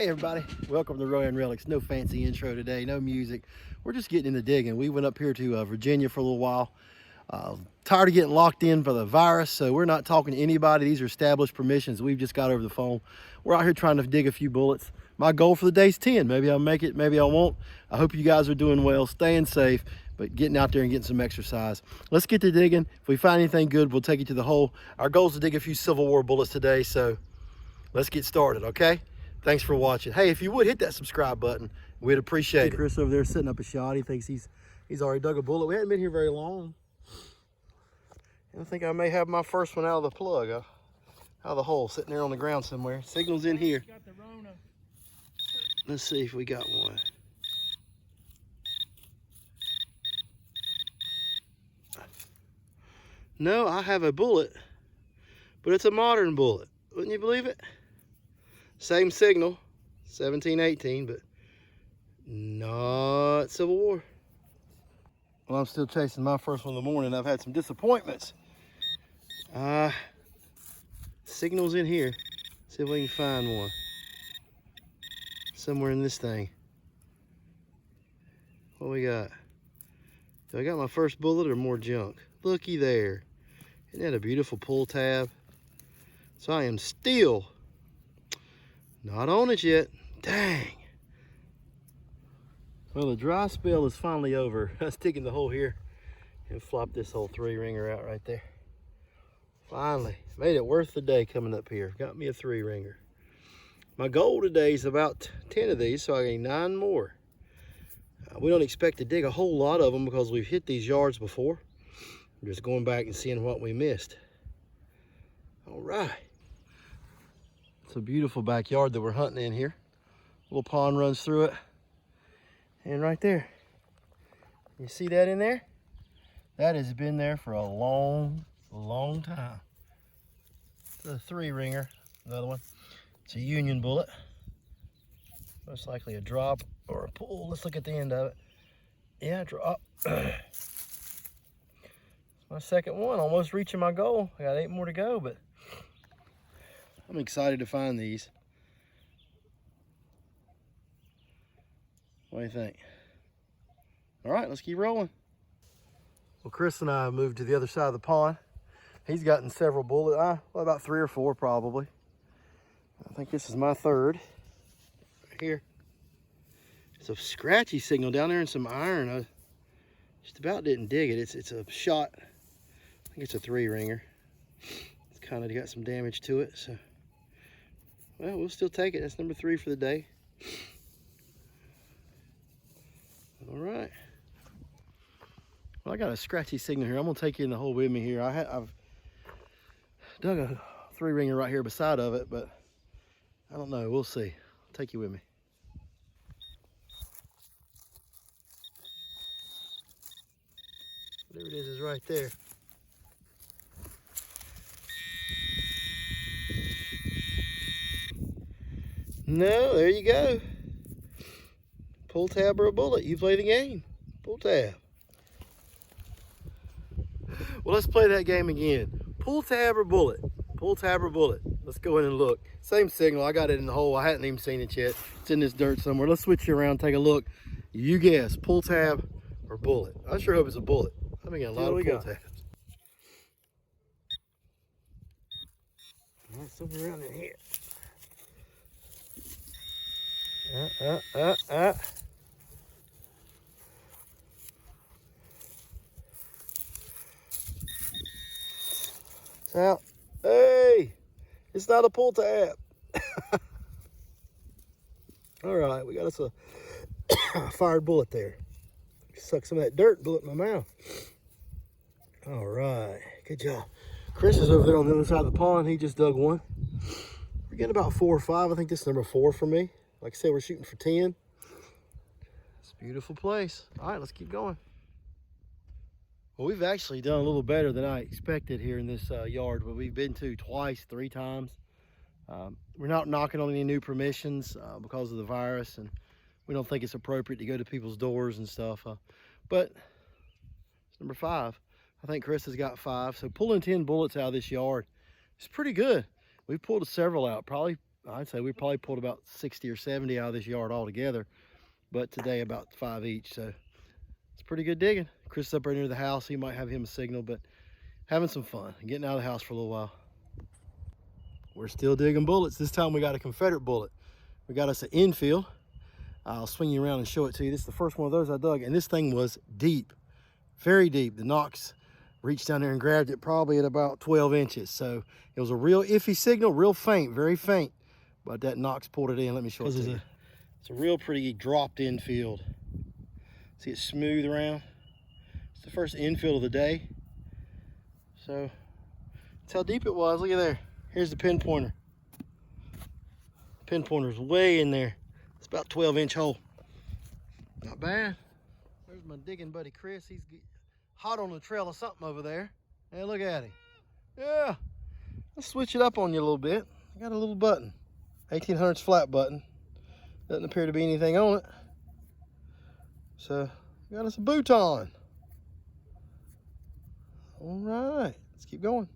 Hey everybody, welcome to Rowan Relics. No fancy intro today, no music. We're just getting into digging. We went up here to Virginia for a little while. Tired of getting locked in by the virus, so we're not talking to anybody. These are established permissions we've just got over the phone. We're out here trying to dig a few bullets. My goal for the day is 10. Maybe I'll make it, maybe I won't. I hope you guys are doing well, staying safe, but getting out there and getting some exercise. Let's get to digging. If we find anything good, we'll take you to the hole. Our goal is to dig a few Civil War bullets today, so let's get started, okay? Thanks for watching. Hey, if you would hit that subscribe button, we'd appreciate it. Chris over there setting up a shot. He thinks he's already dug a bullet. We hadn't been here very long. I think I may have my first one out of the plug, out of the hole, sitting there on the ground somewhere. Signal's in here. Let's see if we got one. No, I have a bullet, but it's a modern bullet. Wouldn't you believe it? Same signal, 1718, but not Civil War. Well, I'm still chasing my first one in the morning. I've had some disappointments. Signal's in here. See if we can find one. Somewhere in this thing. What we got? Do I got my first bullet or more junk? Looky there. Isn't that a beautiful pull tab? So I am still not on it yet. Dang. Well, the dry spell is finally over. I was digging the hole here and flopped this whole 3-ringer out right there. Finally, made it worth the day coming up here. Got me a 3-ringer. My goal today is about 10 of these, so I need 9 more. We don't expect to dig a whole lot of them because we've hit these yards before. I'm just going back and seeing what we missed. All right. It's a beautiful backyard that we're hunting in here. Little pond runs through it. And right there, you see that in there? That has been there for a long time. It's a 3-ringer, another one. It's a Union bullet. Most likely a drop or a pull. Let's look at the end of it. Yeah, drop. It's my second one, almost reaching my goal. I got 8 more to go, but I'm excited to find these. What do you think? All right, let's keep rolling. Well, Chris and I moved to the other side of the pond. He's gotten several bullets, well, about 3 or 4 probably. I think this is my third. Right here. It's a scratchy signal down there and some iron. I just about didn't dig it. It's a shot. I think it's a 3-ringer. It's kind of got some damage to it, so. Well, we'll still take it. That's number 3 for the day. All right. Well, I got a scratchy signal here. I'm gonna take you in the hole with me here. I've dug a 3-ringer right here beside of it, but I don't know. We'll see. I'll take you with me. There it is right there. No, there you go. Pull tab or a bullet. You play the game. Pull tab. Well, let's play that game again. Pull tab or bullet. Pull tab or bullet. Let's go in and look. Same signal. I got it in the hole. I hadn't even seen it yet. It's in this dirt somewhere. Let's switch you around, take a look. You guess. Pull tab or bullet. I sure hope it's a bullet. I've been getting a lot of pull tabs. All right, somewhere around in here. It's out. Hey, it's not a pull tab. All right, we got us a fired bullet there. Suck some of that dirt, bullet in my mouth. All right, good job. Chris is over there on the other side of the pond. He just dug one. We're getting about 4 or 5. I think this is number 4 for me. Like I said, we're shooting for 10. It's a beautiful place. All right, let's keep going. Well, we've actually done a little better than I expected here in this yard, but we've been to twice, 3 times. We're not knocking on any new permissions because of the virus, and we don't think it's appropriate to go to people's doors and stuff. But it's number 5. I think Chris has got 5. So pulling 10 bullets out of this yard is pretty good. We've pulled several out, probably I'd say we probably pulled about 60 or 70 out of this yard altogether, but today about 5 each. So it's pretty good digging. Chris is up right near the house. He might have him a signal, but having some fun and getting out of the house for a little while. We're still digging bullets. This time we got a Confederate bullet. We got us an Enfield. I'll swing you around and show it to you. This is the first one of those I dug, and this thing was deep, very deep. The Knox reached down there and grabbed it probably at about 12 inches. So it was a real iffy signal, real faint, very faint. But that Knox pulled it in. Let me show it to you. It's a real pretty dropped infield. See it smooth around. It's the first infield of the day. So that's how deep it was. Look at there. Here's the pinpointer. Pinpointer's way in there. It's about 12-inch hole. Not bad. There's my digging buddy Chris. He's hot on the trail of something over there. Hey, look at him. Yeah. Let's switch it up on you a little bit. I got a little button. 1800s flat button. Doesn't appear to be anything on it. So, we got us a bouton. All right. Let's keep going.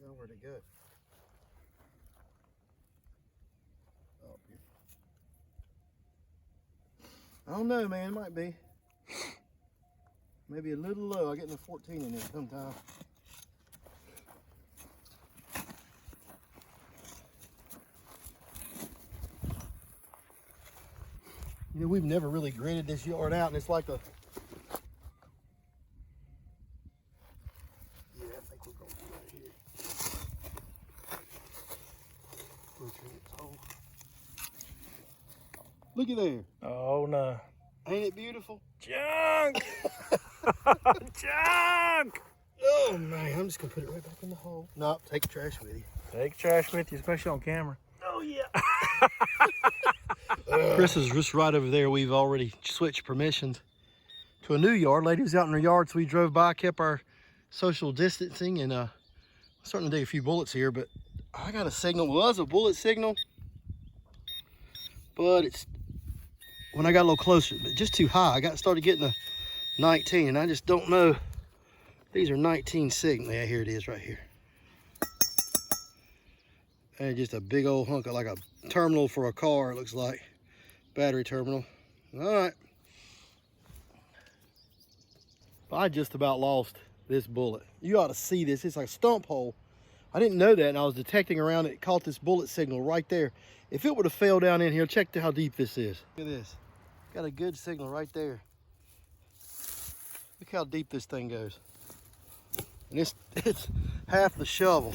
Now where'd it go? Oh, here. I don't know, man. It might be. Maybe a little low. I get a 14 in there sometime. You know, we've never really gritted this yard out, and it's like a... Yeah, I think we're going to do right here. Look at there. Oh, no. Ain't it beautiful? Junk! Junk! Oh, man, I'm just going to put it right back in the hole. Nope, take the trash with you. Take trash with you, especially on camera. Oh, yeah. Chris is just right over there. We've already switched permissions to a new yard. Lady was out in her yard, so we drove by, kept our social distancing, and starting to dig a few bullets here, but I got a signal. Well, it was a bullet signal, but it's when I got a little closer, but just too high. I started getting a 19, and I just don't know. These are 19 signal. Yeah, here it is right here. And just a big old hunk of like a terminal for a car, it looks like. Battery terminal. All right. I just about lost this bullet. You ought to see this. It's like a stump hole. I didn't know that, and I was detecting around it. Caught this bullet signal right there. If it would have fell down in here, check how deep this is. Look at this. Got a good signal right there. Look how deep this thing goes. And it's half the shovel.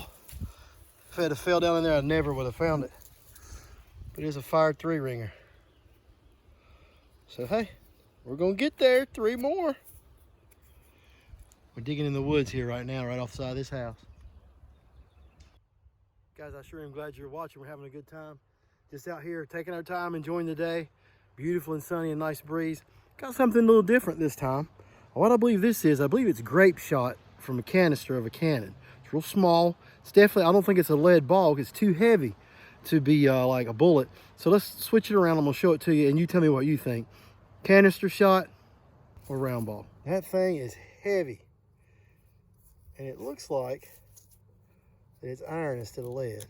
If it had fell down in there, I never would have found it. But it's a fired 3-ringer. So hey, we're gonna get there. 3 more. We're digging in the woods here right now, right off the side of this house. Guys, I sure am glad you're watching. We're having a good time. Just out here, taking our time, enjoying the day. Beautiful and sunny and nice breeze. Got something a little different this time. What I believe this is, I believe it's grape shot from a canister of a cannon. It's real small. It's definitely, I don't think it's a lead ball. It's too heavy to be like a bullet. So let's switch it around. I'm gonna show it to you and you tell me what you think. Canister shot or round ball? That thing is heavy. And it looks like that it's iron instead of lead.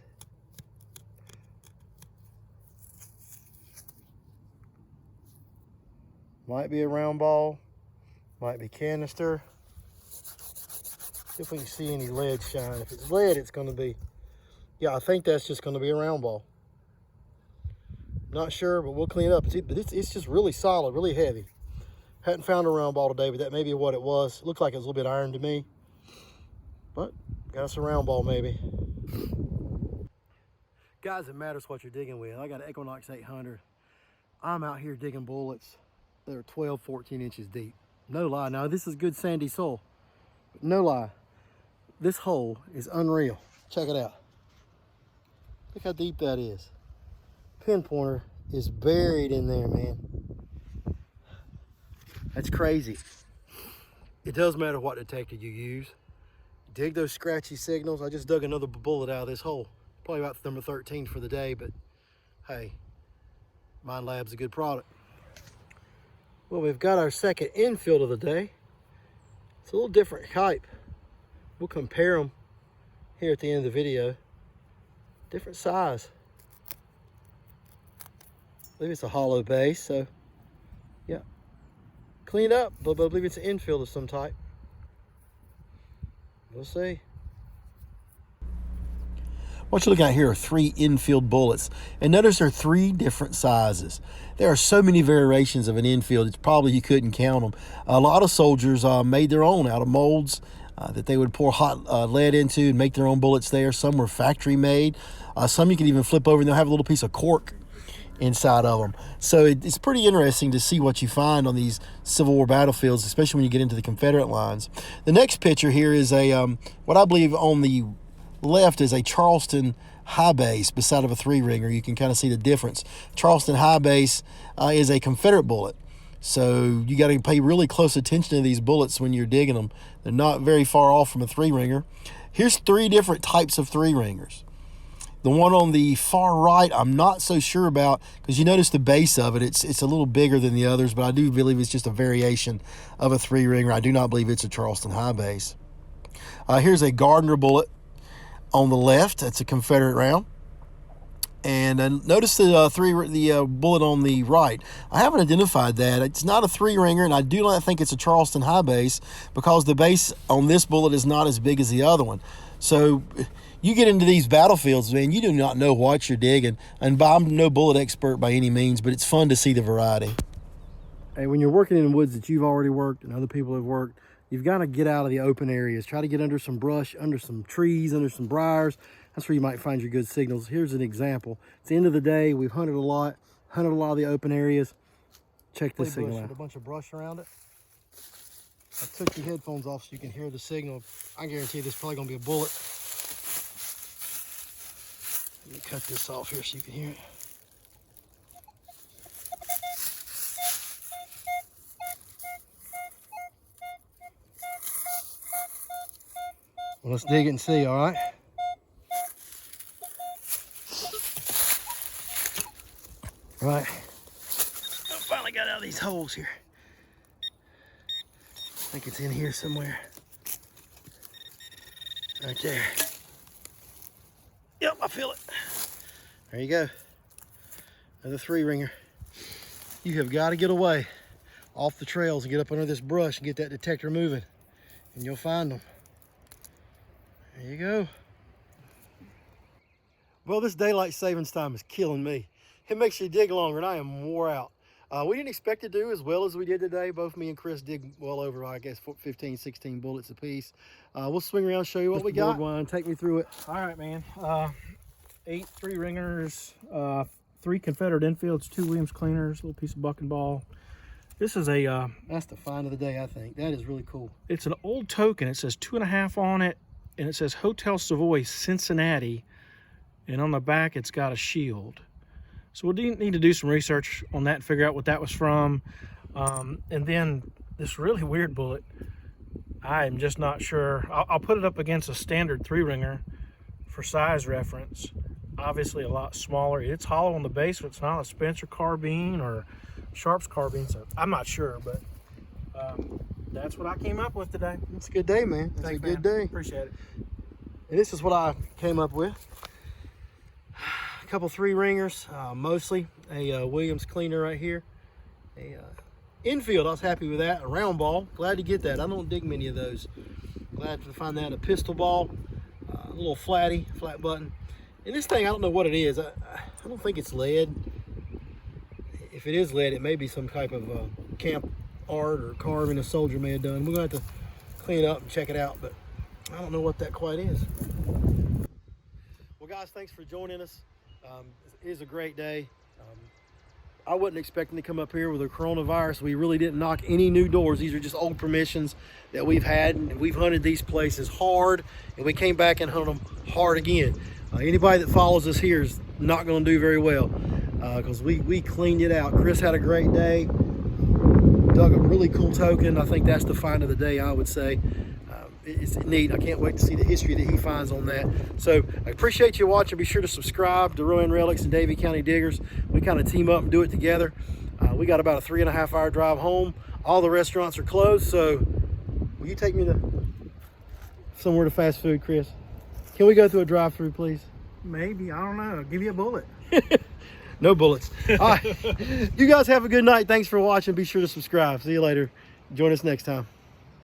Might be a round ball, might be canister. See if we can see any lead shine. If it's lead, it's gonna be, yeah, I think that's just gonna be a round ball. Not sure, but we'll clean it up. But it's just really solid, really heavy. Hadn't found a round ball today, but that may be what it was. Looked like it was a little bit iron to me. But got us a round ball maybe. Guys, it matters what you're digging with. I got an Equinox 800. I'm out here digging bullets that are 12, 14 inches deep. No lie. Now, this is good sandy soil. But no lie. This hole is unreal. Check it out. Look how deep that is. Pinpointer is buried in there, man. That's crazy. It does matter what detector you use. Dig those scratchy signals. I just dug another bullet out of this hole. Probably about number 13 for the day, but hey, Mind Lab's a good product. Well, we've got our second infield of the day. It's a little different type. We'll compare them here at the end of the video. different size. I believe it's a hollow base, so yeah. Cleaned up, but I believe it's an Enfield of some type. We'll see. What you're looking at here are 3 Enfield bullets. And notice there are 3 different sizes. There are so many variations of an Enfield, it's probably you couldn't count them. A lot of soldiers made their own out of molds that they would pour hot lead into and make their own bullets there. Some were factory made. Some you can even flip over and they'll have a little piece of cork inside of them. So it's pretty interesting to see what you find on these Civil War battlefields, especially when you get into the Confederate lines. The next picture here is a what I believe on the left is a Charleston High Base beside of a 3-ringer. You can kind of see the difference. Charleston High Base is a Confederate bullet. So you got to pay really close attention to these bullets when you're digging them. They're not very far off from a 3-ringer. Here's 3 different types of 3-ringers. The one on the far right, I'm not so sure about, because you notice the base of it, it's a little bigger than the others, but I do believe it's just a variation of a 3-ringer. I do not believe it's a Charleston High Base. Here's a Gardner bullet on the left. That's a Confederate round. And notice the bullet on the right. I haven't identified that. It's not a 3-ringer, and I do not think it's a Charleston High Base because the base on this bullet is not as big as the other one. So you get into these battlefields, man, you do not know what you're digging. And I'm no bullet expert by any means, but it's fun to see the variety. Hey, when you're working in woods that you've already worked and other people have worked, you've got to get out of the open areas. Try to get under some brush, under some trees, under some briars. That's where you might find your good signals. Here's an example. It's the end of the day. We've hunted a lot of the open areas. Check this signal out. With a bunch of brush around it. I took the headphones off so you can hear the signal. I guarantee this is probably going to be a bullet. Let me cut this off here so you can hear it. Well, let's dig it and see, all right? Right. I finally got out of these holes here. I think it's in here somewhere. Right there. Yep, I feel it. There you go. Another 3-ringer. You have got to get away off the trails and get up under this brush and get that detector moving, and you'll find them. There you go. Well, this daylight savings time is killing me. It makes you dig longer, and I am wore out. We didn't expect to do as well as we did today. Both me and Chris dig well over, I guess, 15, 16 bullets apiece. We'll swing around and show you what we got. Take me through it. All right, man. 8 3-ringers, 3 Confederate Enfields, 2 Williams cleaners, a little piece of buck and ball. This is a... that's the find of the day, I think. That is really cool. It's an old token. It says 2.5 on it, and it says Hotel Savoy, Cincinnati. And on the back, it's got a shield. So we'll need to do some research on that and figure out what that was from. And then this really weird bullet, I'm just not sure. I'll put it up against a standard 3-ringer for size reference. Obviously a lot smaller. It's hollow on the base, but it's not a Spencer carbine or Sharp's carbine, so I'm not sure, but that's what I came up with today. It's a good day, man. It's a good day. Appreciate it. And this is what I came up with. A couple 3-ringers, mostly a Williams cleaner right here. A Enfield, I was happy with that. A round ball, glad to get that. I don't dig many of those. Glad to find that. A pistol ball, a little flat button. And this thing, I don't know what it is. I don't think it's lead. If it is lead, it may be some type of camp art or carving a soldier may have done. We're going to have to clean it up and check it out, but I don't know what that quite is. Well, guys, thanks for joining us. It is a great day. I wasn't expecting to come up here with a coronavirus. We really didn't knock any new doors. These are just old permissions that we've had, and we've hunted these places hard, and we came back and hunted them hard again. Anybody that follows us here is not going to do very well because we cleaned it out. Chris had a great day, dug a really cool token. I think that's the find of the day, I would say. It's neat. I can't wait to see the history that he finds on that. So I appreciate you watching. Be sure to subscribe to Rowan Relics and Davie County Diggers. We kind of team up and do it together. We got about a 3.5 hour drive home. All the restaurants are closed, so will you take me to somewhere to fast food, Chris? Can we go through a drive-through, please? Maybe, I don't know. I'll give you a bullet. No bullets. All right. You guys have a good night. Thanks for watching. Be sure to subscribe. See you later. Join us next time.